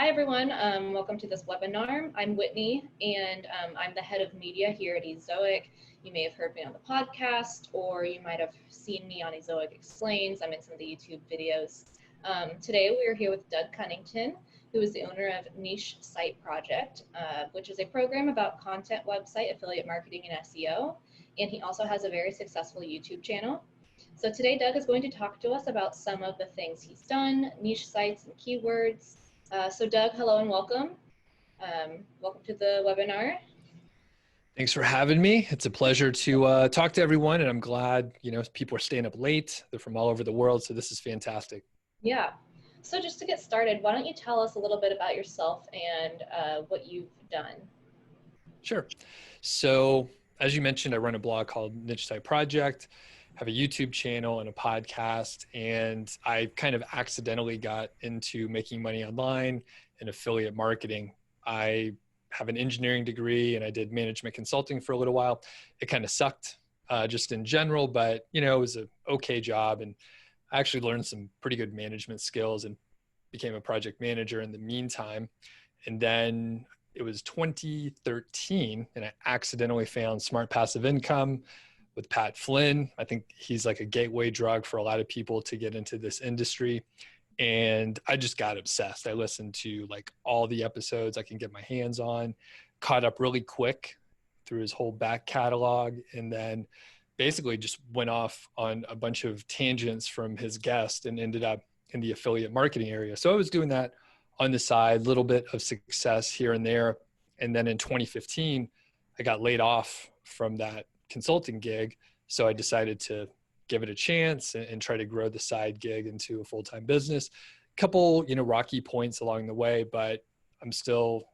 Hi everyone, welcome to this webinar. I'm Whitney and I'm the head of media here at Ezoic. You may have heard me on the podcast or you might have seen me on Ezoic Explains. I'm in some of the YouTube videos. Today we are here with Doug Cunnington, who is the owner of Niche Site Project, which is a program about content, website, affiliate marketing, and SEO. And he also has a very successful YouTube channel. So today Doug is going to talk to us about some of the things he's done, niche sites and keywords. So Doug, hello and welcome. Welcome to the webinar. Thanks for having me. It's a pleasure to talk to everyone, and I'm glad, people are staying up late. They're from all over the world, so this is fantastic. Yeah. So just to get started, why don't you tell us a little bit about yourself and what you've done? Sure. So as you mentioned, I run a blog called Niche Site Project, have a YouTube channel and a podcast, and I kind of accidentally got into making money online and affiliate marketing. I have an engineering degree and I did management consulting for a little while. It kind of sucked just in general, but it was an okay job, and I actually learned some pretty good management skills and became a project manager in the meantime. And then it was 2013 and I accidentally found Smart Passive Income with Pat Flynn. I think he's like a gateway drug for a lot of people to get into this industry. And I just got obsessed. I listened to like all the episodes I can get my hands on, caught up really quick through his whole back catalog, and then basically just went off on a bunch of tangents from his guest and ended up in the affiliate marketing area. So I was doing that on the side, little bit of success here and there. And then in 2015, I got laid off from that consulting gig. So I decided to give it a chance and try to grow the side gig into a full-time business. Couple, rocky points along the way, but I'm still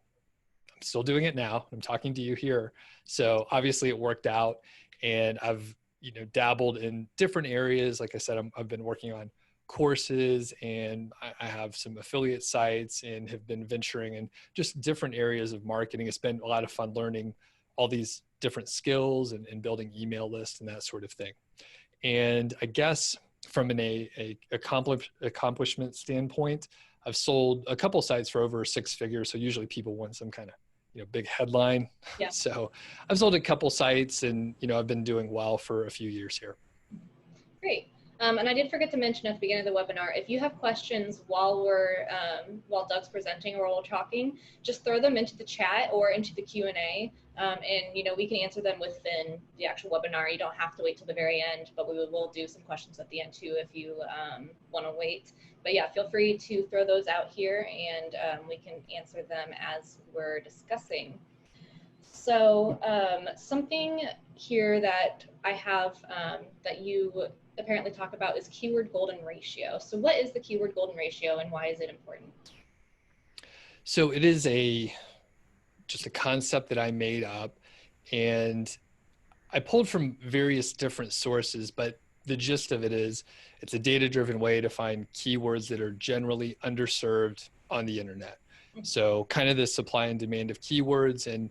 doing it now. I'm talking to you here. So obviously it worked out, and I've, dabbled in different areas. Like I said, I've been working on courses, and I have some affiliate sites and have been venturing in just different areas of marketing. It's been a lot of fun learning all these different skills and building email lists and that sort of thing. And I guess from an accomplishment standpoint, I've sold a couple sites for over 6 figures. So usually people want some kind of, big headline. Yeah. So I've sold a couple sites, and, I've been doing well for a few years here. Great. And I did forget to mention at the beginning of the webinar, if you have questions while while Doug's presenting or while we're talking, just throw them into the chat or into the Q&A, and we can answer them within the actual webinar. You don't have to wait till the very end, but we will do some questions at the end too if you want to wait. But yeah, feel free to throw those out here, and we can answer them as we're discussing. So something here that I have that you apparently talk about is keyword golden ratio. So what is the keyword golden ratio and why is it important? So it is just a concept that I made up, and I pulled from various different sources, but the gist of it is it's a data-driven way to find keywords that are generally underserved on the internet. So kind of the supply and demand of keywords. And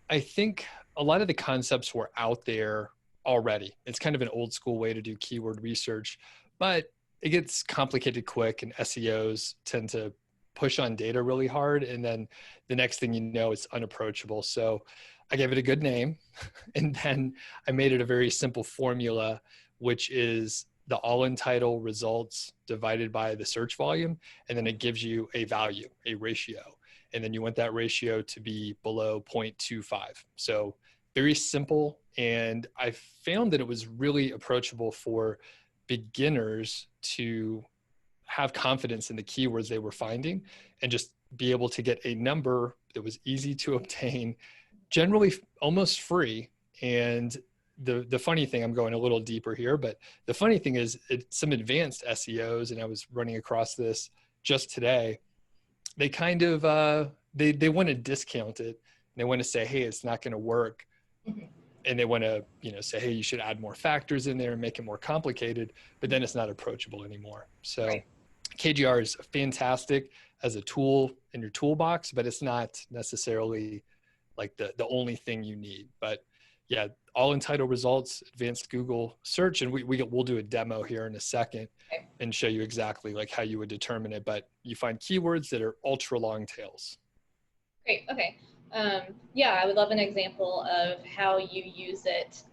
I think a lot of the concepts were out there already. It's kind of an old school way to do keyword research, but it gets complicated quick, and SEOs tend to push on data really hard. And then the next thing you know, it's unapproachable. So I gave it a good name, and then I made it a very simple formula, which is the all-in title results divided by the search volume. And then it gives you a value, a ratio. And then you want that ratio to be below 0.25. So very simple. And I found that it was really approachable for beginners to have confidence in the keywords they were finding and just be able to get a number that was easy to obtain, generally almost free. And the funny thing, I'm going a little deeper here, but the funny thing is some advanced SEOs, and I was running across this just today, they kind of, they want to discount it. And they want to say, hey, it's not going to work. Mm-hmm. And they want to, say, hey, you should add more factors in there and make it more complicated, but then it's not approachable anymore. So right. KGR is fantastic as a tool in your toolbox, but it's not necessarily like the only thing you need. But yeah, all in title results, advanced Google search. And we'll do a demo here in a second Okay. and show you exactly like how you would determine it. But you find keywords that are ultra long tails. Great. Okay. Yeah, I would love an example of how you use it.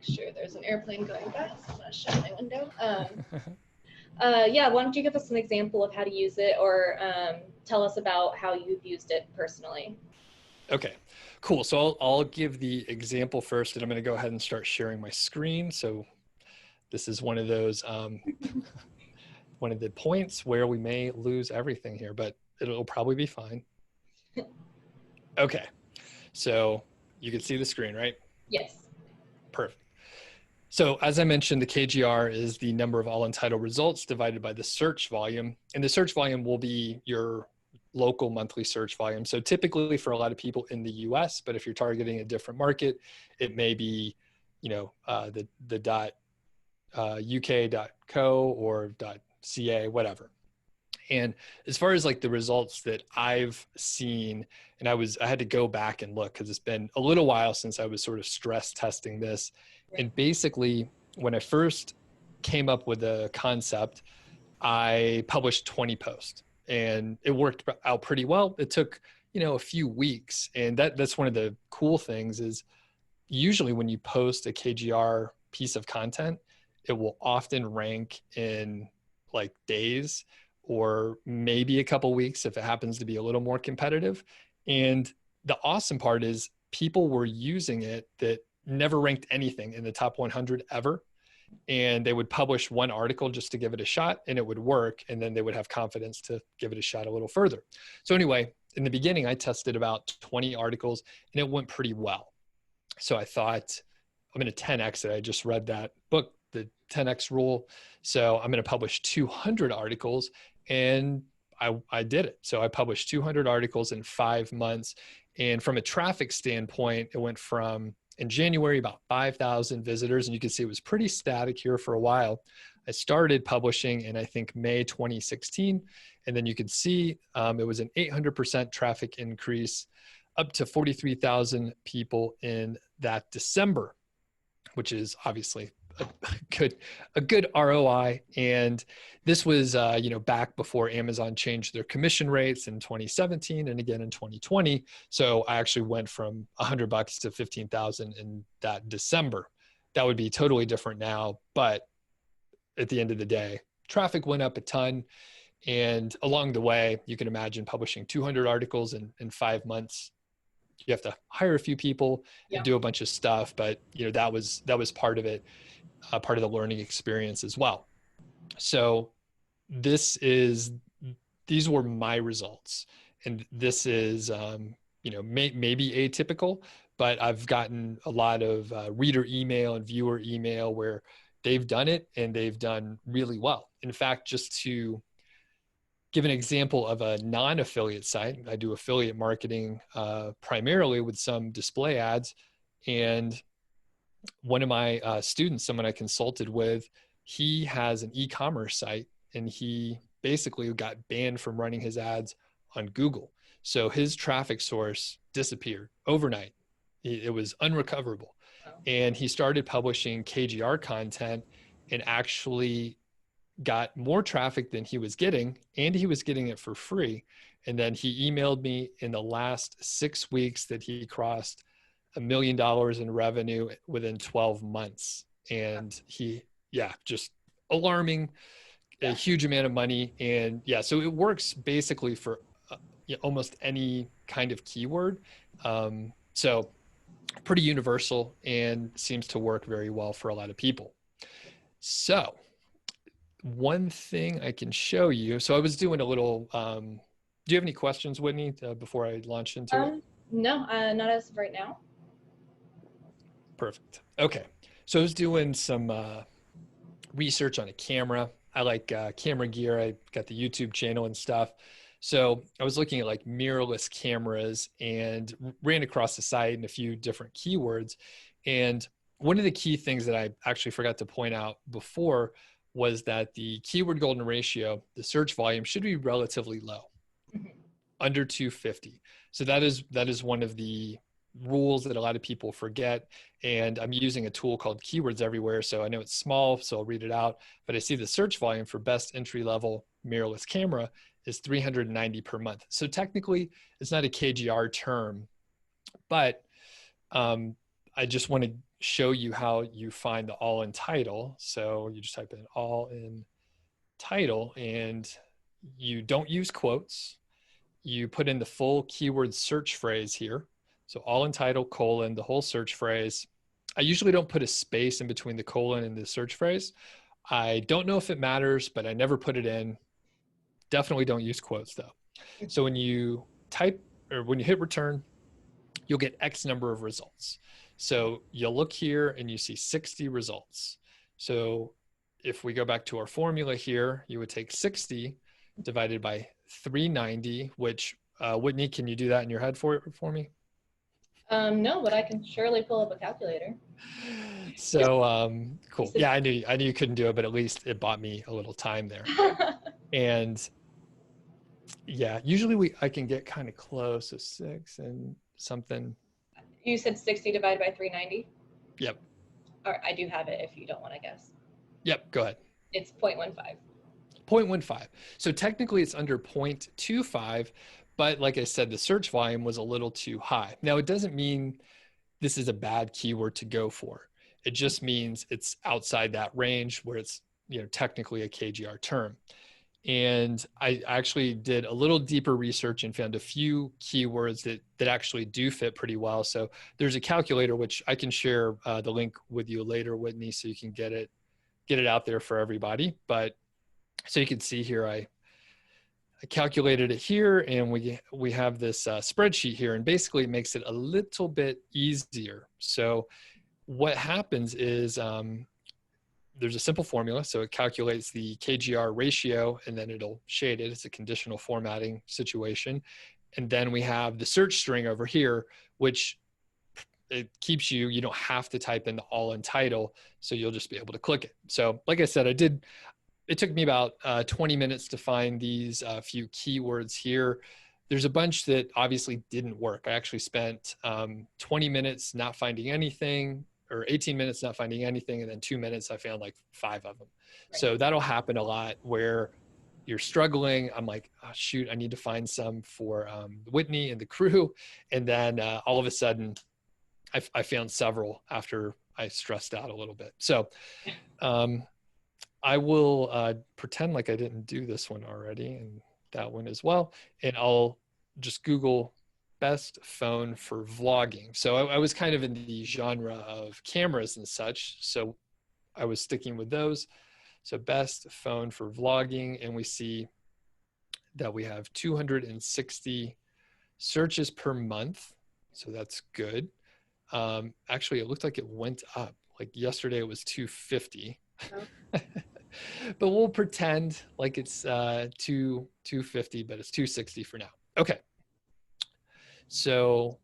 Sure, there's an airplane going past. I'm going to shut my window. Yeah, why don't you give us an example of how to use it, or tell us about how you've used it personally? Okay, cool. So I'll give the example first, and I'm going to go ahead and start sharing my screen. So this is one of those, one of the points where we may lose everything here, but it'll probably be fine. Okay, so you can see the screen, right? Yes. Perfect. So as I mentioned, the KGR is the number of all entitled results divided by the search volume. And the search volume will be your local monthly search volume. So typically for a lot of people in the US, but if you're targeting a different market, it may be, the .uk.co or .ca, whatever. And as far as like the results that I've seen, and I had to go back and look because it's been a little while since I was sort of stress testing this. And basically, when I first came up with the concept, I published 20 posts and it worked out pretty well. It took, a few weeks. And that's one of the cool things is usually when you post a KGR piece of content, it will often rank in like days or maybe a couple weeks if it happens to be a little more competitive. And the awesome part is people were using it that never ranked anything in the top 100 ever. And they would publish one article just to give it a shot and it would work. And then they would have confidence to give it a shot a little further. So anyway, in the beginning, I tested about 20 articles and it went pretty well. So I thought, I'm going to 10X it. I just read that book, the 10X rule. So I'm going to publish 200 articles. And I did it. So I published 200 articles in 5 months. And from a traffic standpoint, it went from in January about 5,000 visitors. And you can see it was pretty static here for a while. I started publishing in, I think, May 2016. And then you can see it was an 800% traffic increase up to 43,000 people in that December, which is obviously a good ROI. And this was, back before Amazon changed their commission rates in 2017 and again in 2020. So I actually went from $100 to 15,000 in that December. That would be totally different now. But at the end of the day, traffic went up a ton. And along the way, you can imagine publishing 200 articles in 5 months. You have to hire a few people and do a bunch of stuff, but that was part of it, part of the learning experience as well. So these were my results, and this is maybe atypical, but I've gotten a lot of reader email and viewer email where they've done it and they've done really well. In fact, just to give an example of a non-affiliate site, I do affiliate marketing primarily with some display ads. And one of my students, someone I consulted with, he has an e-commerce site and he basically got banned from running his ads on Google. So his traffic source disappeared overnight. It was unrecoverable. And he started publishing KGR content and actually got more traffic than he was getting, and he was getting it for free. And then he emailed me in the last 6 weeks that he crossed $1 million in revenue within 12 months. And just alarming, a huge amount of money. And so it works basically for almost any kind of keyword. So pretty universal and seems to work very well for a lot of people. So one thing I can show you. So I was doing a little, do you have any questions, Whitney, before I launch into it? No, not as of right now. Perfect. Okay. So I was doing some research on a camera. I like camera gear. I got the YouTube channel and stuff. So I was looking at like mirrorless cameras and ran across the site and a few different keywords. And one of the key things that I actually forgot to point out before was that the keyword golden ratio, the search volume, should be relatively low, under 250. So that is one of the rules that a lot of people forget. And I'm using a tool called Keywords Everywhere. So I know it's small, so I'll read it out. But I see the search volume for best entry level mirrorless camera is 390 per month. So technically, it's not a KGR term, but I just want to show you how you find the all in title. So you just type in all in title and you don't use quotes. You put in the full keyword search phrase here. So all in title, colon, the whole search phrase. I usually don't put a space in between the colon and the search phrase. I don't know if it matters, but I never put it in. Definitely don't use quotes though. So when you type or when you hit return, you'll get X number of results. So you'll look here and you see 60 results. So if we go back to our formula here, you would take 60 divided by 390, which Whitney, can you do that in your head for me? No, but I can surely pull up a calculator. So cool. Yeah, I knew you couldn't do it, but at least it bought me a little time there. And yeah, usually I can get kind of close, so 6 and something. You said 60 divided by 390? Yep. All right, I do have it if you don't want to guess. Yep, go ahead. It's 0.15. 0.15. So technically it's under 0.25, but like I said, the search volume was a little too high. Now it doesn't mean this is a bad keyword to go for. It just means it's outside that range where it's, technically a KGR term. And I actually did a little deeper research and found a few keywords that actually do fit pretty well. So there's a calculator, which I can share the link with you later, Whitney, so you can get it out there for everybody. But so you can see here, I calculated it here, and we have this spreadsheet here, and basically it makes it a little bit easier. So what happens is there's a simple formula. So it calculates the KGR ratio, and then it'll shade it. It's a conditional formatting situation. And then we have the search string over here, which it keeps you don't have to type in the all in title. So you'll just be able to click it. So like I said, it took me about 20 minutes to find these few keywords here. There's a bunch that obviously didn't work. I actually spent 20 minutes not finding anything, or 18 minutes not finding anything, and then 2 minutes I found like 5 of them. Right. So that'll happen a lot where you're struggling. I'm like, oh, shoot, I need to find some for Whitney and the crew. And then all of a sudden I found several after I stressed out a little bit. So I will pretend like I didn't do this one already, and that one as well. And I'll just Google best phone for vlogging. So I was kind of in the genre of cameras and such. So I was sticking with those. So best phone for vlogging. And we see that we have 260 searches per month. So that's good. Actually, it looked like it went up. Like yesterday it was 250. Oh. But we'll pretend like it's 250, but it's 260 for now. Okay. So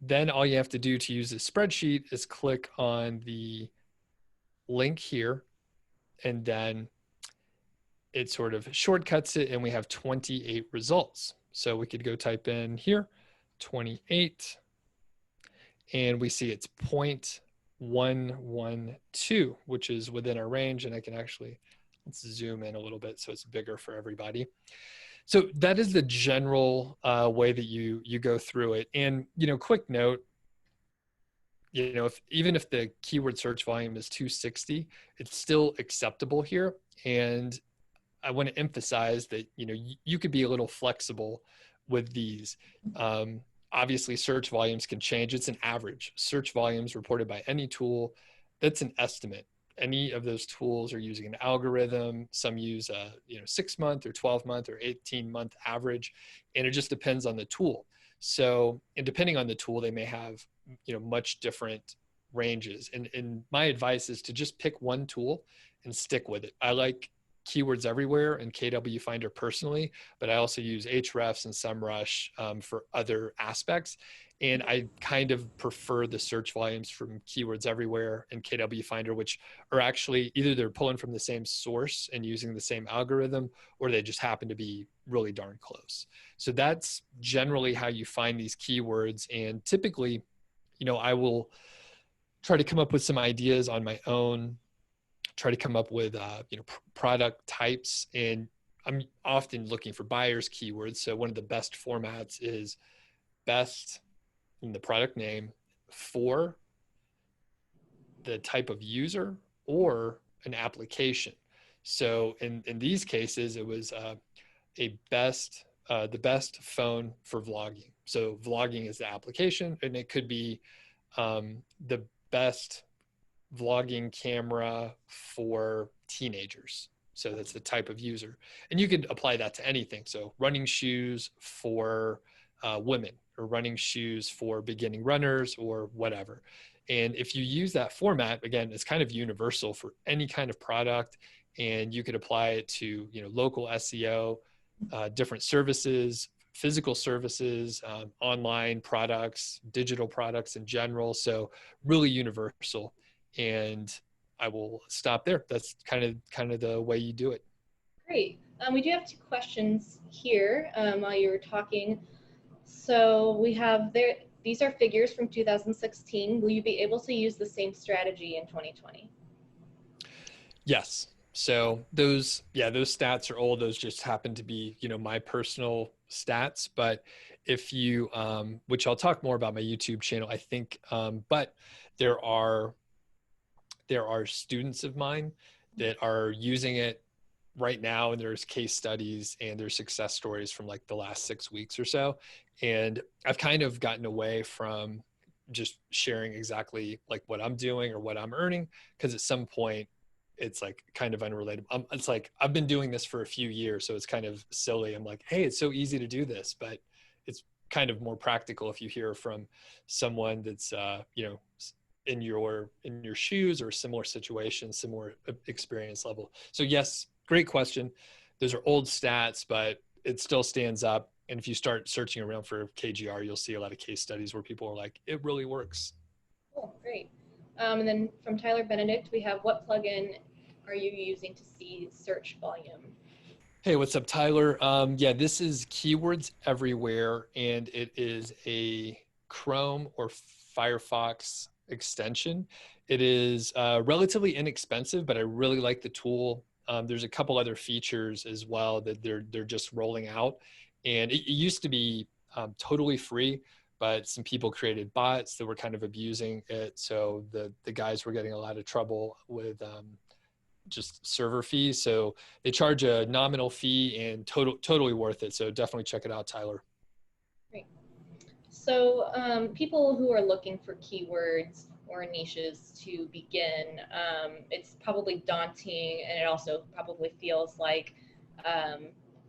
then all you have to do to use this spreadsheet is click on the link here, and then it sort of shortcuts it, and we have 28 results. So we could go type in here, 28, and we see it's 0.112, which is within our range. And I can actually, let's zoom in a little bit so it's bigger for everybody. So that is the general way that you go through it. And, quick note, even if the keyword search volume is 260, it's still acceptable here. And I want to emphasize that, you could be a little flexible with these. Obviously, search volumes can change. It's an average. Search volumes reported by any tool, that's an estimate. Any of those tools are using an algorithm. Some use a 6-month or 12-month or 18-month average, and it just depends on the tool. So, and depending on the tool, they may have much different ranges. And my advice is to just pick one tool and stick with it. I like Keywords Everywhere and KW Finder personally, but I also use Ahrefs and SEMrush for other aspects. And I kind of prefer the search volumes from Keywords Everywhere and KW Finder, which are actually either they're pulling from the same source and using the same algorithm, or they just happen to be really darn close. So that's generally how you find these keywords. And typically I will try to come up with some ideas on my own, try to come up with, product types. And I'm often looking for buyers keywords. So one of the best formats is best in the product name for the type of user or an application. So in these cases, it was the best phone for vlogging. So vlogging is the application, and it could be the best vlogging camera for teenagers. So that's the type of user. And you could apply that to anything. So running shoes for women, or running shoes for beginning runners, or whatever. And if you use that format, again, it's kind of universal for any kind of product. And you could apply it to, local SEO, different services, physical services, online products, digital products in general. So really universal. And I will stop there. That's kind of the way you do it. Great. We do have two questions here while you were talking. So we have there, these are figures from 2016. Will you be able to use the same strategy in 2020? Yes. So those stats are old. Those just happen to be, my personal stats. But if you, which I'll talk more about my YouTube channel, I think, but there are students of mine that are using it right now, and there's case studies and there's success stories from like the last 6 weeks or so. And I've kind of gotten away from just sharing exactly like what I'm doing or what I'm earning, because at some point it's like kind of unrelated. It's like I've been doing this for a few years, so it's kind of silly. I'm like, hey, it's so easy to do this, but it's kind of more practical if you hear from someone that's in your shoes, or similar situation, similar experience level. So yes, great question. Those are old stats, but it still stands up. And if you start searching around for KGR, you'll see a lot of case studies where people are like, it really works. Cool, great. And then from Tyler Benedict, we have, what plugin are you using to see search volume? Hey, what's up, Tyler? This is Keywords Everywhere, and it is a Chrome or Firefox extension. It is relatively inexpensive, but I really like the tool. There's a couple other features as well that they're just rolling out, and it used to be totally free, but some people created bots that were kind of abusing it. So the guys were getting a lot of trouble with just server fees. So they charge a nominal fee, and totally worth it. So definitely check it out, Tyler. Great. So people who are looking for keywords or niches to begin, it's probably daunting, and it also probably feels like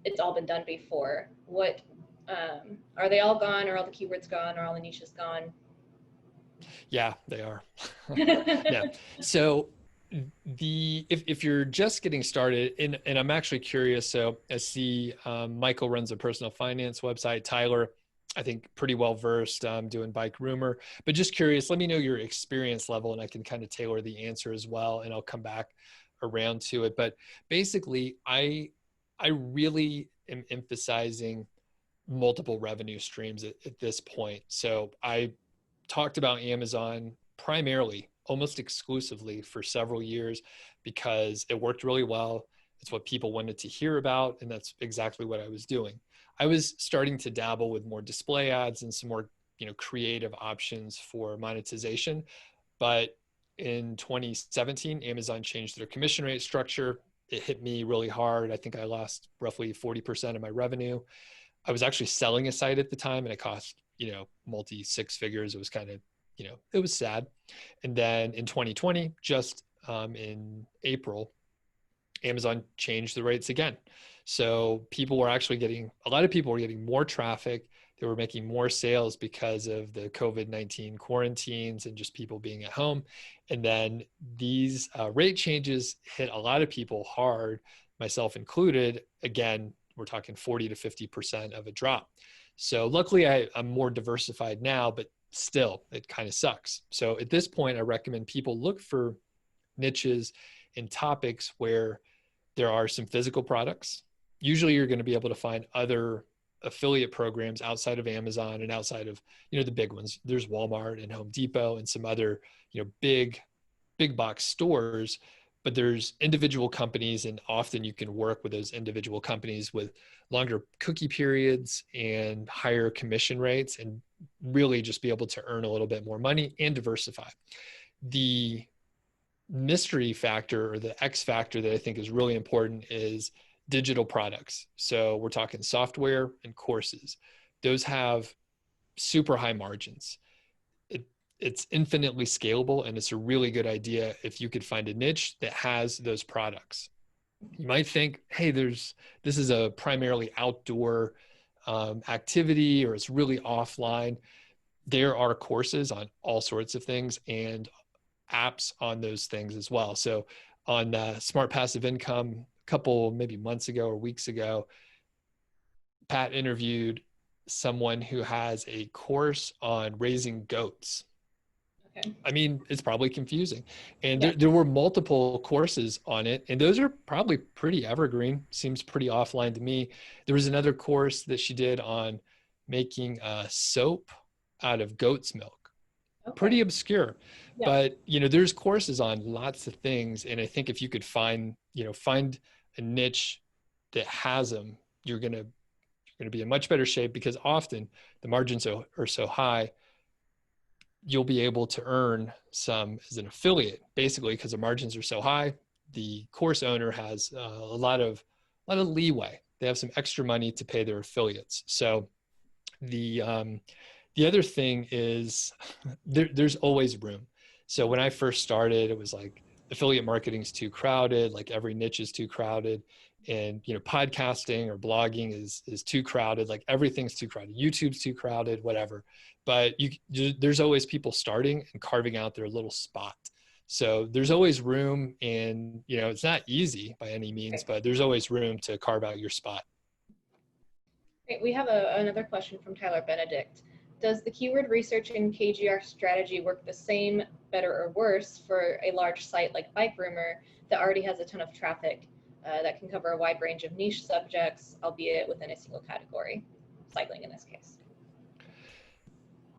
it's all been done before. What are they all gone? Are all the keywords gone? Are all the niches gone? Yeah, they are. Yeah. So if you're just getting started, and I'm actually curious, so I see Michael runs a personal finance website. Tyler, I think pretty well versed doing bike rumor, but just curious, let me know your experience level, and I can kind of tailor the answer as well, and I'll come back around to it. But basically, I really am emphasizing multiple revenue streams at this point. So I talked about Amazon primarily, almost exclusively, for several years, because it worked really well. It's what people wanted to hear about, and that's exactly what I was doing. I was starting to dabble with more display ads and some more, creative options for monetization. But in 2017, Amazon changed their commission rate structure. It hit me really hard. I think I lost roughly 40% of my revenue. I was actually selling a site at the time, and it cost, multi six figures. It was kind of, it was sad. And then in 2020, just in April, Amazon changed the rates again. So a lot of people were getting more traffic. They were making more sales because of the COVID-19 quarantines and just people being at home. And then these rate changes hit a lot of people hard, myself included. Again, we're talking 40 to 50% of a drop. So luckily I'm more diversified now, but still it kind of sucks. So at this point, I recommend people look for niches and topics where there are some physical products. Usually you're going to be able to find other affiliate programs outside of Amazon and outside of, the big ones. There's Walmart and Home Depot and some other, big box stores, but there's individual companies, and often you can work with those individual companies with longer cookie periods and higher commission rates, and really just be able to earn a little bit more money and diversify. The mystery factor, or the X factor, that I think is really important is digital products. So we're talking software and courses. Those have super high margins. It's infinitely scalable, and it's a really good idea if you could find a niche that has those products. You might think, hey, this is a primarily outdoor activity, or it's really offline. There are courses on all sorts of things and apps on those things as well. So on Smart Passive Income, a couple maybe months ago or weeks ago, Pat interviewed someone who has a course on raising goats. Okay. I mean, it's probably confusing. And Yeah. there were multiple courses on it, and those are probably pretty evergreen. Seems pretty offline to me. There was another course that she did on making soap out of goat's milk. Okay. Pretty obscure. Yeah. But, there's courses on lots of things. And I think if you could find a niche that has them, you're going to be in much better shape, because often the margins are so high. You'll be able to earn some as an affiliate, basically, because the margins are so high. The course owner has a lot of leeway. They have some extra money to pay their affiliates. So the other thing is there's always room. So when I first started, it was like affiliate marketing is too crowded. Like every niche is too crowded, and podcasting or blogging is too crowded. Like everything's too crowded. YouTube's too crowded, whatever. But there's always people starting and carving out their little spot. So there's always room, and it's not easy by any means, but there's always room to carve out your spot. Great. We have another question from Tyler Benedict. Does the keyword research in KGR strategy work the same, better, or worse for a large site like Bike Rumor that already has a ton of traffic that can cover a wide range of niche subjects, albeit within a single category, cycling in this case?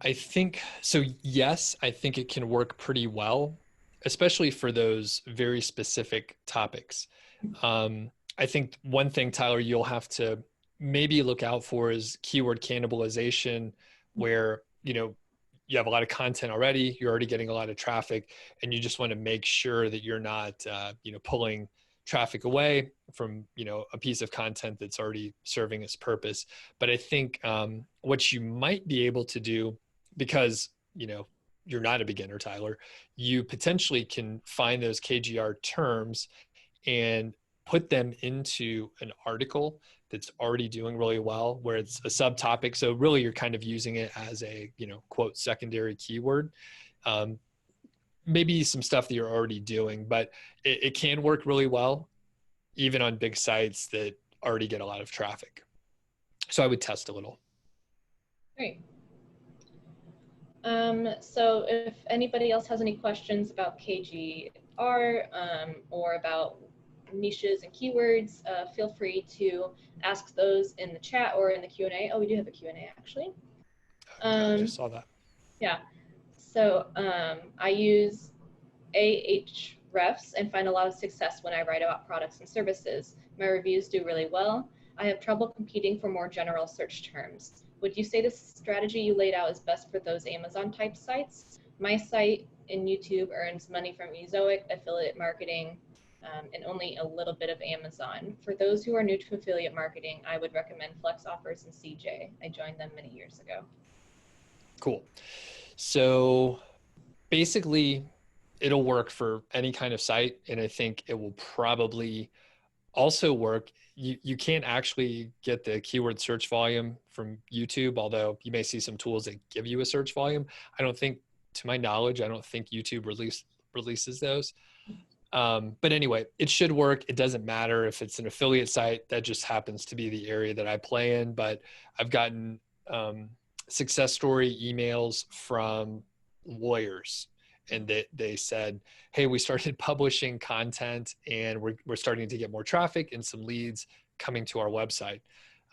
I think so. Yes, I think it can work pretty well, especially for those very specific topics. I think one thing, Tyler, you'll have to maybe look out for is keyword cannibalization, where you have a lot of content already, you're already getting a lot of traffic, and you just want to make sure that you're not pulling traffic away from a piece of content that's already serving its purpose. But I think what you might be able to do, because you're not a beginner, Tyler, you potentially can find those KGR terms and put them into an article that's already doing really well, where it's a subtopic. So really you're kind of using it as a, quote, secondary keyword. Maybe some stuff that you're already doing, but it can work really well, even on big sites that already get a lot of traffic. So I would test a little. Great. So if anybody else has any questions about KGR or about niches and keywords, feel free to ask those in the chat or in the Q&A. Oh, we do have a Q&A actually. I just saw that. Yeah. So I use Ahrefs and find a lot of success when I write about products and services. My reviews do really well. I have trouble competing for more general search terms. Would you say the strategy you laid out is best for those Amazon type sites? My site in YouTube earns money from Ezoic, affiliate marketing, and only a little bit of Amazon. For those who are new to affiliate marketing, I would recommend Flex Offers and CJ. I joined them many years ago. Cool. So basically, it'll work for any kind of site, and I think it will probably also work. You can't actually get the keyword search volume from YouTube, although you may see some tools that give you a search volume. I don't think, to my knowledge, I don't think YouTube releases those. But anyway, it should work. It doesn't matter if it's an affiliate site. That just happens to be the area that I play in. But I've gotten success story emails from lawyers, and they said, hey, we started publishing content and we're starting to get more traffic and some leads coming to our website.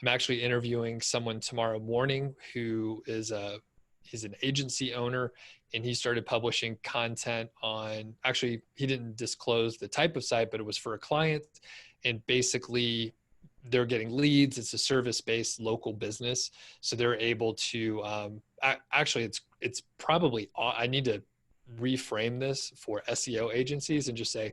I'm actually interviewing someone tomorrow morning who he's an agency owner, and he started publishing content on, actually, he didn't disclose the type of site, but it was for a client. And basically they're getting leads. It's a service-based local business. So they're able to, actually it's probably, I need to reframe this for SEO agencies and just say,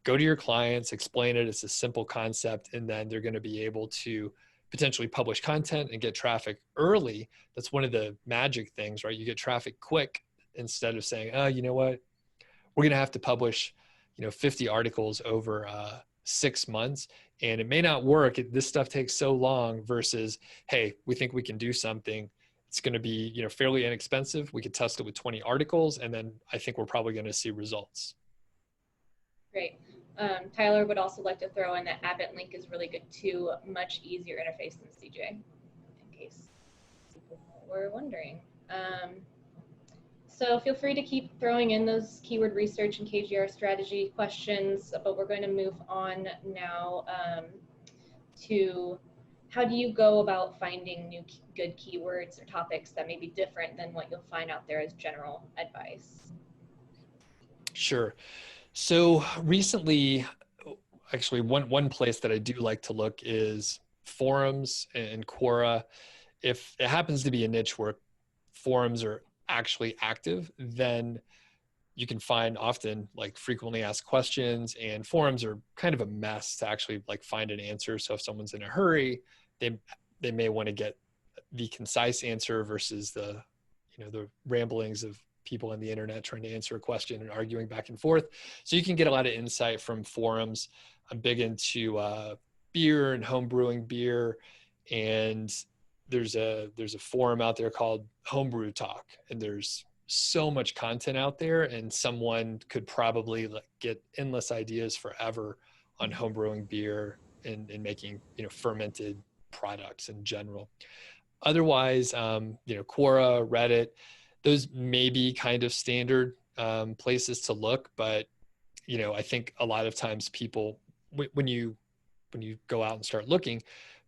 go to your clients, explain it. It's a simple concept. And then they're going to be able to potentially publish content and get traffic early. That's one of the magic things, right? You get traffic quick instead of saying, oh, you know what, we're going to have to publish, 50 articles over 6 months, and it may not work. This stuff takes so long versus, hey, we think we can do something. It's going to be, fairly inexpensive. We could test it with 20 articles, and then I think we're probably going to see results. Great. Tyler would also like to throw in that Abbott link is really good too. Much easier interface than CJ, in case people were wondering. So feel free to keep throwing in those keyword research and KGR strategy questions, but we're going to move on now to how do you go about finding new good keywords or topics that may be different than what you'll find out there as general advice? Sure. So recently, actually, one place that I do like to look is forums and Quora. If it happens to be a niche where forums are actually active, then you can find often like frequently asked questions, and forums are kind of a mess to actually like find an answer. So if someone's in a hurry, they may want to get the concise answer versus the ramblings of people on the internet trying to answer a question and arguing back and forth. So you can get a lot of insight from forums. I'm big into beer and home brewing beer, and there's a forum out there called Homebrew Talk, and there's so much content out there, and someone could probably get endless ideas forever on homebrewing beer and making fermented products in general. Otherwise, Quora, Reddit, those may be kind of standard places to look, but I think a lot of times people, when you go out and start looking,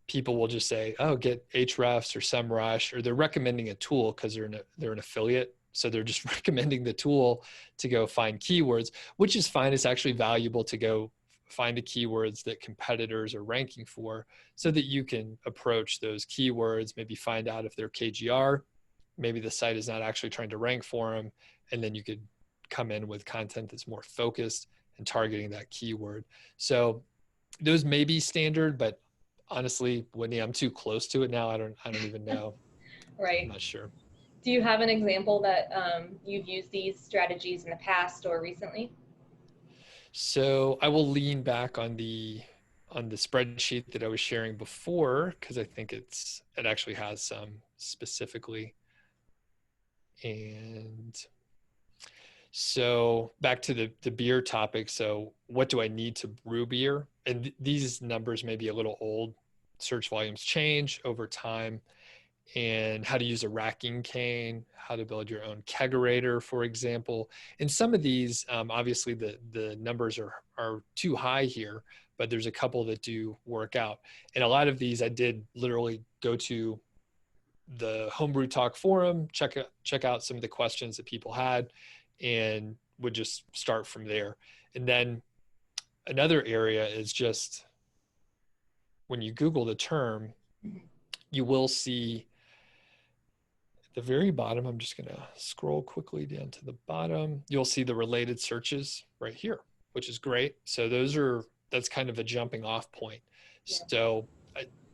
people will just say, oh, get Ahrefs or SEMrush, or they're recommending a tool because they're an affiliate. So they're just recommending the tool to go find keywords, which is fine. It's actually valuable to go find the keywords that competitors are ranking for so that you can approach those keywords, maybe find out if they're KGR, maybe the site is not actually trying to rank for them. And then you could come in with content that's more focused and targeting that keyword. So those may be standard, but honestly, Whitney, I'm too close to it now. I don't even know. Right. I'm not sure. Do you have an example that you've used these strategies in the past or recently? So I will lean back on the spreadsheet that I was sharing before, because I think it actually has some specifically. And so back to the beer topic. So what do I need to brew beer? And these numbers may be a little old. Search volumes change over time. And how to use a racking cane, how to build your own kegerator, for example. And some of these, obviously the numbers are too high here, but there's a couple that do work out. And a lot of these I did literally go to the Homebrew Talk forum, check out some of the questions that people had, and would just start from there. And then another area is just when you Google the term, you will see at the very bottom, I'm just going to scroll quickly down to the bottom. You'll see the related searches right here, which is great. So that's kind of a jumping off point. Yeah. So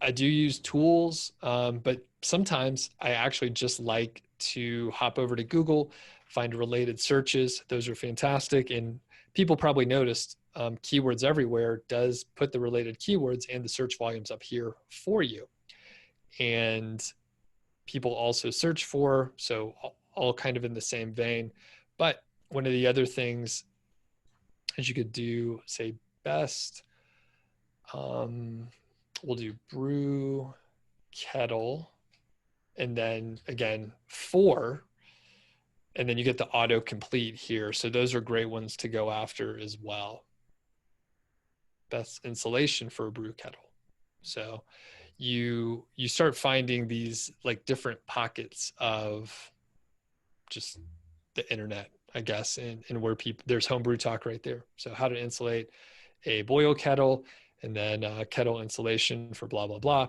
I do use tools, but sometimes I actually just like to hop over to Google, find related searches. Those are fantastic. And people probably noticed Keywords Everywhere does put the related keywords and the search volumes up here for you. And people also search for, so all kind of in the same vein. But one of the other things is you could do, say, best, we'll do brew kettle, and then again, for, and then you get the autocomplete here. So those are great ones to go after as well. Best installation for a brew kettle. So you start finding these like different pockets of just the internet, I guess, and where people, there's homebrew talk right there. So how to insulate a boil kettle, and then kettle insulation for blah, blah, blah.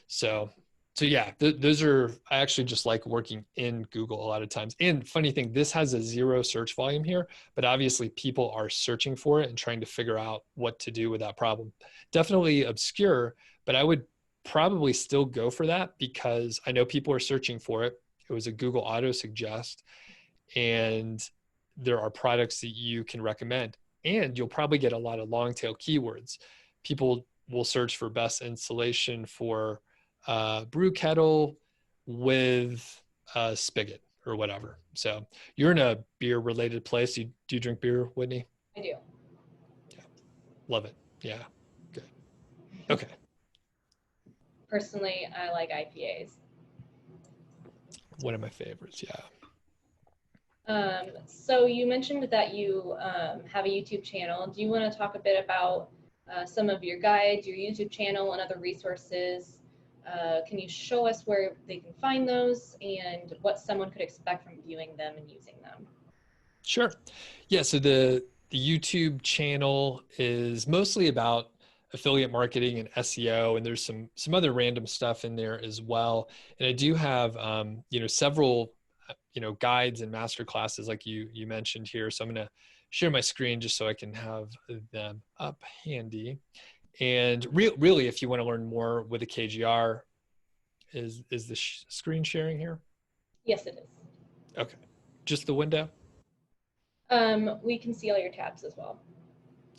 So, so yeah, those are, I actually just like working in Google a lot of times. And funny thing, this has a 0 search volume here, but obviously people are searching for it and trying to figure out what to do with that problem. Definitely obscure, but I would probably still go for that because I know people are searching for it. It was a Google auto suggest, and there are products that you can recommend, and you'll probably get a lot of long tail keywords. People will search for best insulation for brew kettle with a spigot or whatever. So you're in a beer related place. Do you drink beer, Whitney? I do. Yeah. Love it. Yeah. Good. Okay. Personally, I like IPAs. One of my favorites. Yeah. So you mentioned that you have a YouTube channel. Do you want to talk a bit about some of your guides, your YouTube channel, and other resources? Can you show us where they can find those and what someone could expect from viewing them and using them? Sure. Yeah. So the YouTube channel is mostly about affiliate marketing and SEO, and there's some other random stuff in there as well. And I do have several guides and master classes like you mentioned here. So I'm going to share my screen just so I can have them up handy. And really, if you want to learn more with a KGR, is the screen sharing here? Yes, it is. Okay. Just the window? We can see all your tabs as well.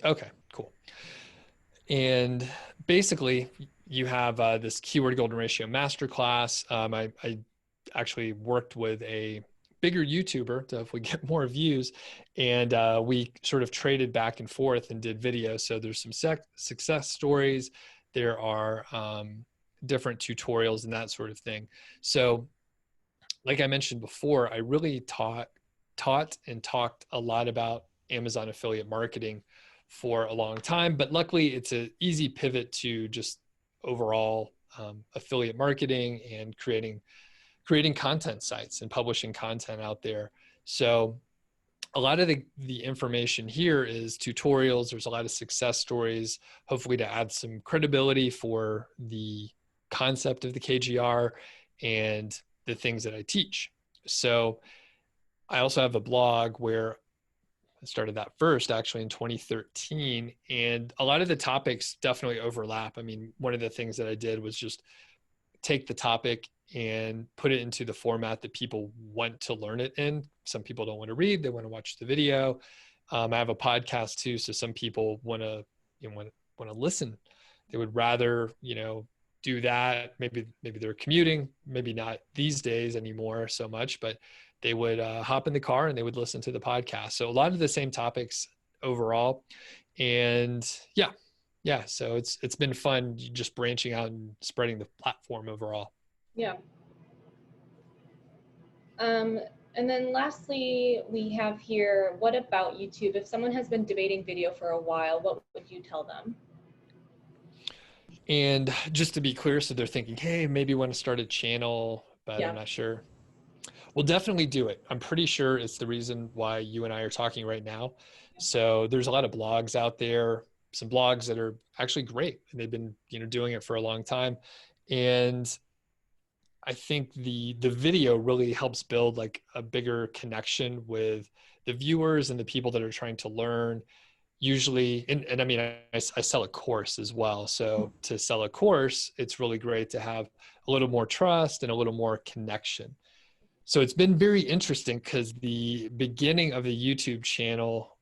Okay, cool. And basically, you have this keyword golden ratio masterclass. I actually worked with a bigger YouTuber to hopefully get more views, and we sort of traded back and forth and did videos. So there's some success stories. There are different tutorials and that sort of thing. So, like I mentioned before, I really taught and talked a lot about Amazon affiliate marketing for a long time, but luckily it's an easy pivot to just overall affiliate marketing and creating content sites and publishing content out there. So a lot of the information here is tutorials. There's a lot of success stories, hopefully to add some credibility for the concept of the KGR and the things that I teach. So I also have a blog where I started that first actually in 2013, and a lot of the topics definitely overlap. I mean, one of the things that I did was just take the topic and put it into the format that people want to learn it in. Some people don't want to read, they want to watch the video. I have a podcast too, so some people want to listen. They would rather do that. Maybe they're commuting, maybe not these days anymore so much, but they would hop in the car and they would listen to the podcast. So a lot of the same topics overall. And yeah. So it's been fun just branching out and spreading the platform overall. Yeah. And then lastly, we have here, what about YouTube? If someone has been debating video for a while, what would you tell them? And just to be clear, so they're thinking, hey, maybe want to start a channel, but I'm not sure. Well, definitely do it. I'm pretty sure it's the reason why you and I are talking right now. So there's a lot of blogs out there, some blogs that are actually great. And they've been, doing it for a long time. And I think the video really helps build like a bigger connection with the viewers and the people that are trying to learn. Usually, and I mean, I sell a course as well. So to sell a course, it's really great to have a little more trust and a little more connection. So it's been very interesting because the beginning of the YouTube channel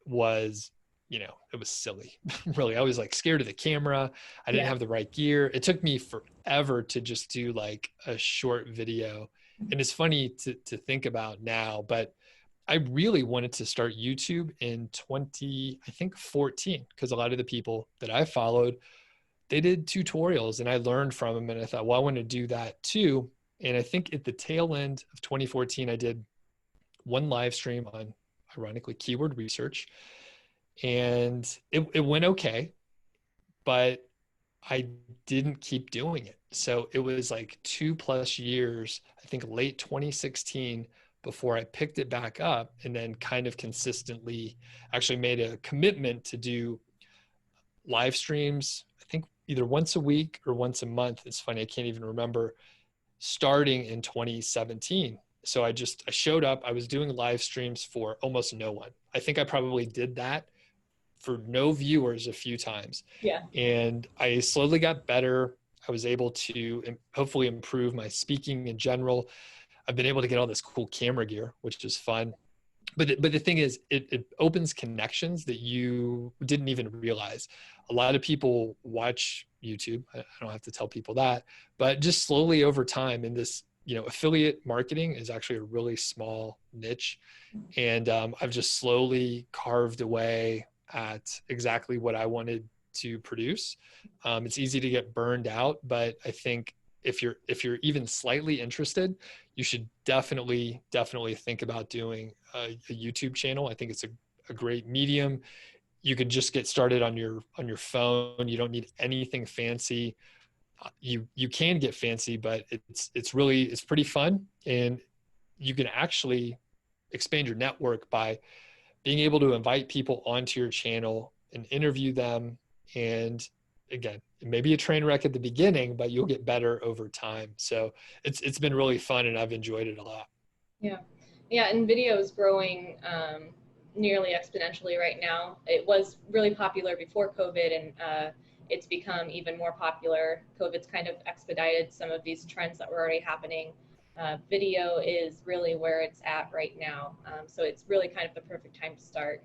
was, it was silly. Really, I was like scared of the camera. I didn't have the right gear. It took me forever to just do like a short video. And it's funny to think about now, but I really wanted to start YouTube in 14, because a lot of the people that I followed, they did tutorials and I learned from them. And I thought, well, I want to do that too. And I think at the tail end of 2014, I did one live stream on, ironically, keyword research. And it went okay. But I didn't keep doing it. So it was like 2+ years, I think late 2016, before I picked it back up and then kind of consistently actually made a commitment to do live streams, I think either once a week or once a month. It's funny, I can't even remember, starting in 2017. So I showed up, I was doing live streams for almost no one. I think I probably did that for no viewers a few times. Yeah. And I slowly got better. I was able to hopefully improve my speaking in general. I've been able to get all this cool camera gear, which is fun. But the thing is, it opens connections that you didn't even realize. A lot of people watch YouTube. I don't have to tell people that, but just slowly over time in this, affiliate marketing is actually a really small niche. And I've just slowly carved away at exactly what I wanted to produce. It's easy to get burned out, but I think if you're even slightly interested, you should definitely think about doing a YouTube channel. I think it's a great medium. You could just get started on your phone. You don't need anything fancy. You can get fancy, but it's pretty fun, and you can actually expand your network by being able to invite people onto your channel and interview them. And again, it may be a train wreck at the beginning, but you'll get better over time. So it's been really fun, and I've enjoyed it a lot. Yeah. Yeah, and video is growing nearly exponentially right now. It was really popular before COVID, and it's become even more popular. COVID's kind of expedited some of these trends that were already happening. Video is really where it's at right now. So it's really kind of the perfect time to start.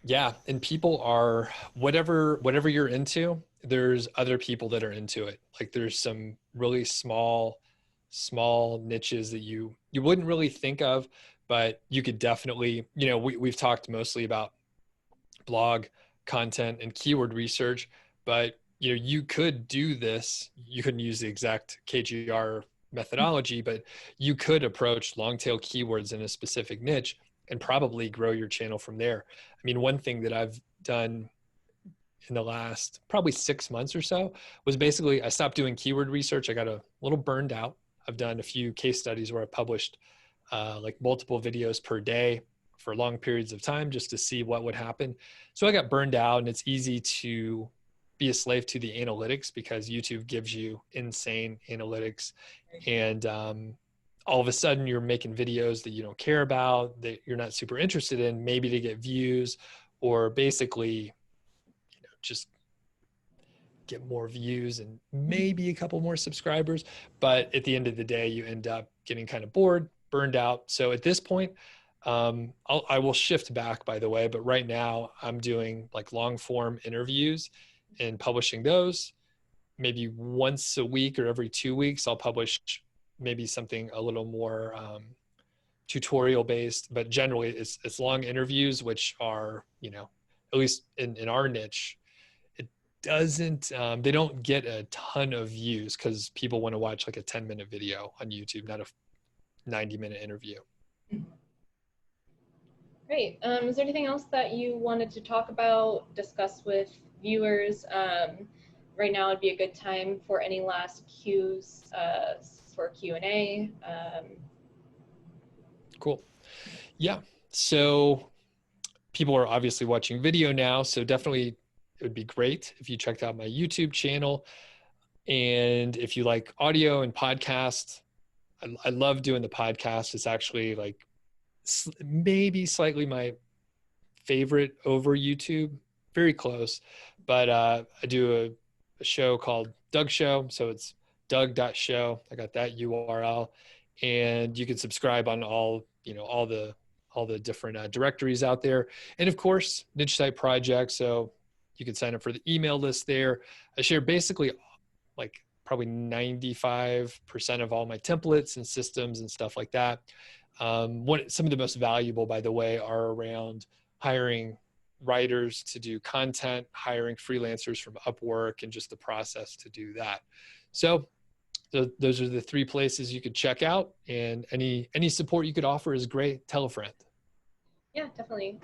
Yeah, and people are whatever you're into, there's other people that are into it. Like there's some really small niches that you wouldn't really think of, but you could definitely, we've talked mostly about blog content and keyword research, but you could do this. You couldn't use the exact KGR methodology, but you could approach long tail keywords in a specific niche and probably grow your channel from there. I mean, one thing that I've done in the last probably 6 months or so was basically I stopped doing keyword research. I got a little burned out. I've done a few case studies where I published like multiple videos per day for long periods of time just to see what would happen. So I got burned out, and it's easy to be a slave to the analytics because YouTube gives you insane analytics. And all of a sudden you're making videos that you don't care about, that you're not super interested in, maybe to get views or basically, just get more views and maybe a couple more subscribers. But at the end of the day, you end up getting kind of bored, burned out. So at this point, I will shift back, by the way, but right now I'm doing like long form interviews and publishing those. Maybe once a week or every 2 weeks, I'll publish maybe something a little more tutorial based, but generally it's long interviews, which are, at least in our niche, it doesn't, they don't get a ton of views because people want to watch like a 10-minute video on YouTube, not a 90-minute interview. Great. Is there anything else that you wanted to talk about, discuss with viewers? Right now would be a good time for any last cues for Q&A. Cool. Yeah. So people are obviously watching video now, so definitely it would be great if you checked out my YouTube channel. And if you like audio and podcasts, I love doing the podcast. It's actually like maybe slightly my favorite over YouTube, very close. But I do a show called Doug Show. So it's doug.show. I got that URL. And you can subscribe on all the different directories out there. And of course, Niche Site Project. So you can sign up for the email list there. I share basically like probably 95% of all my templates and systems and stuff like that. Some of the most valuable, by the way, are around hiring writers to do content, hiring freelancers from Upwork, and just the process to do that. So those are the 3 places you could check out, and any support you could offer is great. Tell a friend. Yeah, definitely.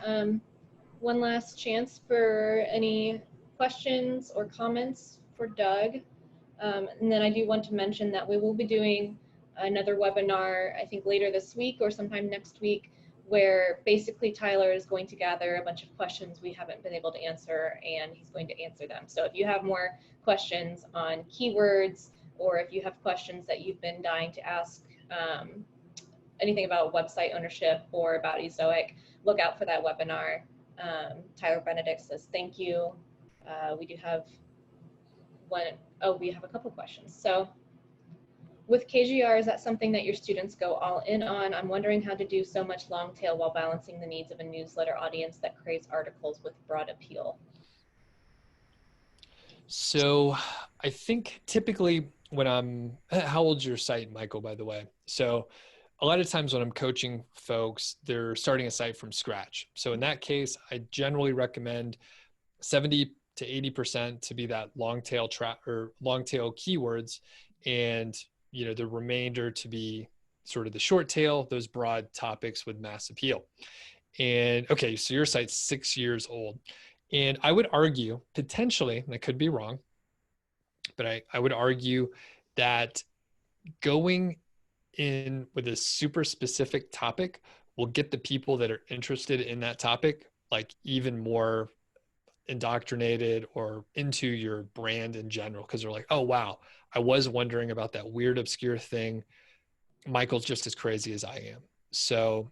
One last chance for any questions or comments for Doug. And then I do want to mention that we will be doing another webinar, I think later this week or sometime next week, where basically Tyler is going to gather a bunch of questions we haven't been able to answer, and he's going to answer them. So if you have more questions on keywords, or if you have questions that you've been dying to ask, anything about website ownership or about Ezoic, look out for that webinar. Tyler Benedict says thank you. We do have we have a couple questions. So with KGR, is that something that your students go all in on? I'm wondering how to do so much long tail while balancing the needs of a newsletter audience that craves articles with broad appeal. So I think typically when how old's your site, Michael, by the way? So a lot of times when I'm coaching folks, they're starting a site from scratch. So in that case, I generally recommend 70 to 80% to be that long tail keywords, and the remainder to be sort of the short tail, those broad topics with mass appeal. And okay, so your site's 6 years old. And I would argue, potentially, and I could be wrong, but I would argue that going in with a super specific topic will get the people that are interested in that topic like even more indoctrinated or into your brand in general, because they're like, oh wow, I was wondering about that weird obscure thing. Michael's just as crazy as I am. So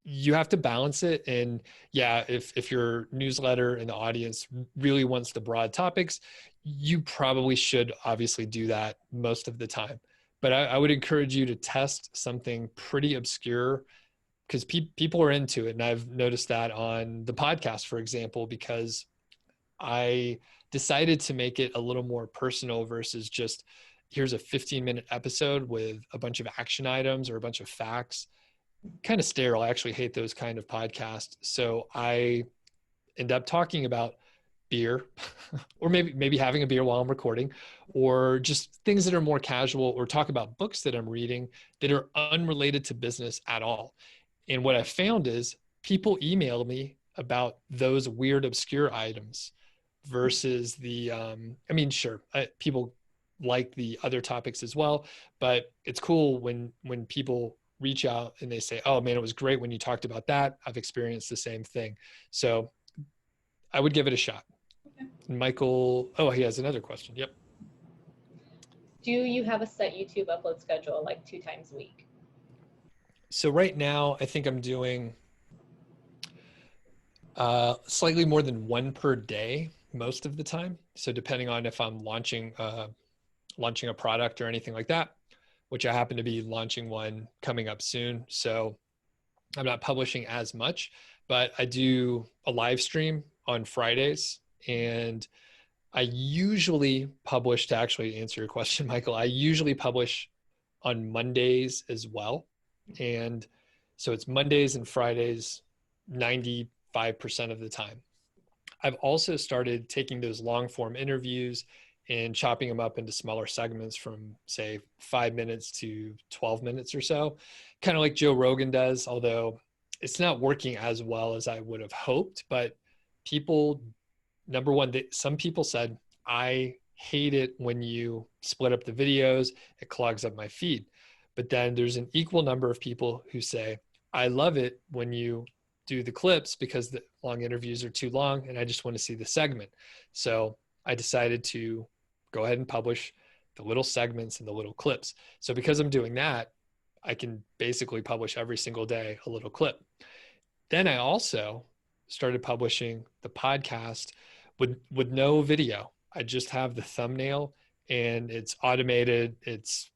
you have to balance it. And yeah, if your newsletter and the audience really wants the broad topics, you probably should obviously do that most of the time. But I would encourage you to test something pretty obscure, because people are into it. And I've noticed that on the podcast, for example, because I decided to make it a little more personal versus just here's a 15-minute episode with a bunch of action items or a bunch of facts. Kind of sterile. I actually hate those kind of podcasts. So I end up talking about beer or maybe having a beer while I'm recording, or just things that are more casual, or talk about books that I'm reading that are unrelated to business at all. And what I found is people email me about those weird, obscure items versus the, sure, people like the other topics as well, but it's cool when people reach out and they say, oh man, it was great when you talked about that. I've experienced the same thing. So I would give it a shot. Okay. Michael, he has another question. Yep. Do you have a set YouTube upload schedule, like 2 times a week? So right now, I think I'm doing slightly more than 1 per day most of the time. So depending on if I'm launching a product or anything like that, which I happen to be launching one coming up soon. So I'm not publishing as much, but I do a live stream on Fridays, and I usually publish, to actually answer your question, Michael, I usually publish on Mondays as well. And so it's Mondays and Fridays 95% of the time. I've also started taking those long form interviews and chopping them up into smaller segments from, say, 5 minutes to 12 minutes or so, kind of like Joe Rogan does, although it's not working as well as I would have hoped. But people, number one, some people said, I hate it when you split up the videos, it clogs up my feed. But then there's an equal number of people who say, I love it when you do the clips because the long interviews are too long and I just want to see the segment. So I decided to go ahead and publish the little segments and the little clips. So because I'm doing that, I can basically publish every single day a little clip. Then I also started publishing the podcast with no video. I just have the thumbnail and it's automated. It's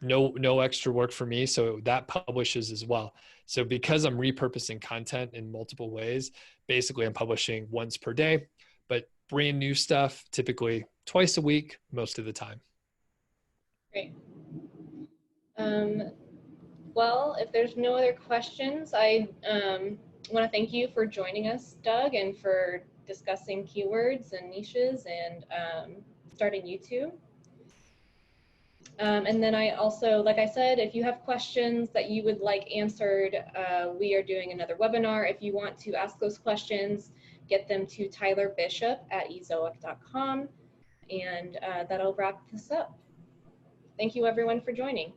no extra work for me. So that publishes as well. So because I'm repurposing content in multiple ways, basically I'm publishing once per day, but brand new stuff, typically twice a week, most of the time. Great. Well, if there's no other questions, I want to thank you for joining us, Doug, and for discussing keywords and niches and starting YouTube. And then I also, like I said, if you have questions that you would like answered, we are doing another webinar. If you want to ask those questions, get them to tylerbishop@ezoic.com, and that'll wrap this up. Thank you everyone for joining.